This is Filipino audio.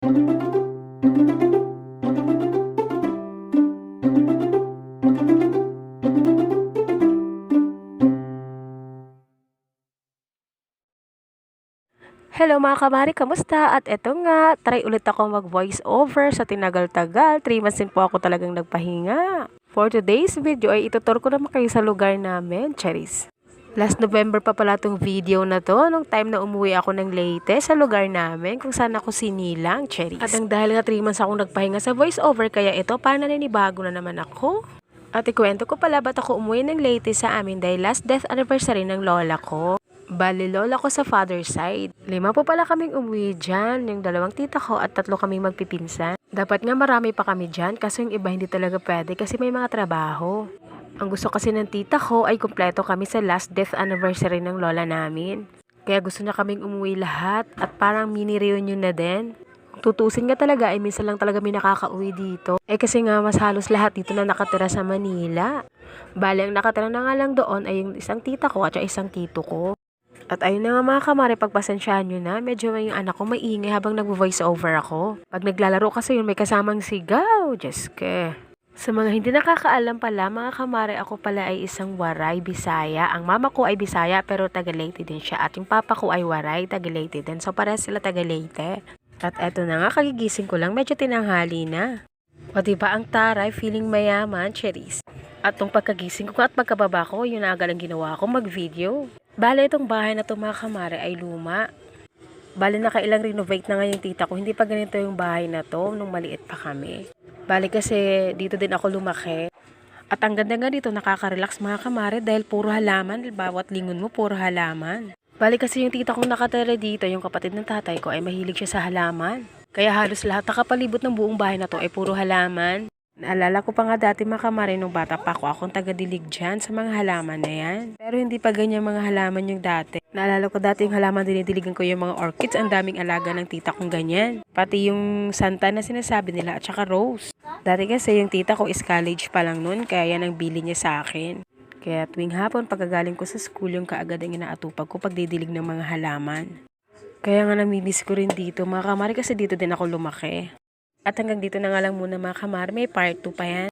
Hello mga kamari, kamusta? At eto nga, try ulit ako mag-voice over sa tinagal-tagal. 3 months din po ako talagang nagpahinga. For today's video ay itutur ko naman kayo sa lugar namin, Charis. Last November pa pala tong video na to, nung time na umuwi ako ng Leyte sa lugar namin kung saan ako sinilang, Charis. At ang dahil nga 3 months akong nagpahinga sa voice over, kaya ito, parang naninibago na naman ako. At ikwento ko pala ba't ako umuwi ng Leyte sa amin dahil last death anniversary ng lola ko. Bali, lola ko sa father's side. 5 po pala kaming umuwi dyan, yung 2 tita ko at 3 kaming magpipinsan. Dapat nga marami pa kami dyan, kaso yung iba hindi talaga pwede kasi may mga trabaho. Ang gusto kasi ng tita ko ay kumpleto kami sa last death anniversary ng lola namin. Kaya gusto niya kaming umuwi lahat at parang mini reunion na din. Tutusin nga talaga ay minsan lang talaga may nakakauwi dito. Kasi nga mas halos lahat dito na nakatira sa Manila. Bali, ang nakatira na nga lang doon ay yung isang tita ko at yung isang tito ko. At ayun na nga mga kamari, pagpasensyahan nyo na, medyo yung anak ko maingay habang nag-voice over ako. Pag naglalaro kasi yun may kasamang sigaw, Jeske. Sa mga hindi nakakaalam pala, mga kamari, ako pala ay isang Waray, Bisaya. Ang mama ko ay Bisaya pero taga Leyte din siya. At yung papa ko ay Waray, taga Leyte din. So parehas sila taga Leyte. At eto na nga, kagigising ko lang, medyo tinanghali na. O diba ang taray, feeling mayaman, Cherise. At tong pagkagising ko at pagkababa ko, yun na agad ang ginawa ko, mag-video. Bale, itong bahay na to mga kamari ay luma. Bale, nakailang renovate na nga yung tita ko. Hindi pa ganito yung bahay na to nung maliit pa kami. Bale, kasi dito din ako lumaki. At ang ganda nga dito, nakaka-relax mga kamari dahil puro halaman. Bawat lingon mo, puro halaman. Bale, kasi yung tita kong nakatira dito, yung kapatid ng tatay ko, ay mahilig siya sa halaman. Kaya halos lahat nakapalibot ng buong bahay na to ay puro halaman. Naalala ko pa nga dati mga kamari nung bata pa ako, akong taga-dilig dyan sa mga halaman na yan. Pero hindi pa ganyan mga halaman yung dati. Naalala ko dati yung halaman dinidiligan ko yung mga orchids, ang daming alaga ng tita kong ganyan. Pati yung santa na sinasabi nila at saka rose. Dati kasi yung tita ko is college pa lang nun, kaya yan ang bili niya sa akin. Kaya tuwing hapon pagkagaling ko sa school yung kaagad ang inaatupag ko pagdidilig ng mga halaman. Kaya nga namimiss ko rin dito mga kamari kasi dito din ako lumaki. At hanggang dito na nga lang muna mga kamari, may part 2 pa yan.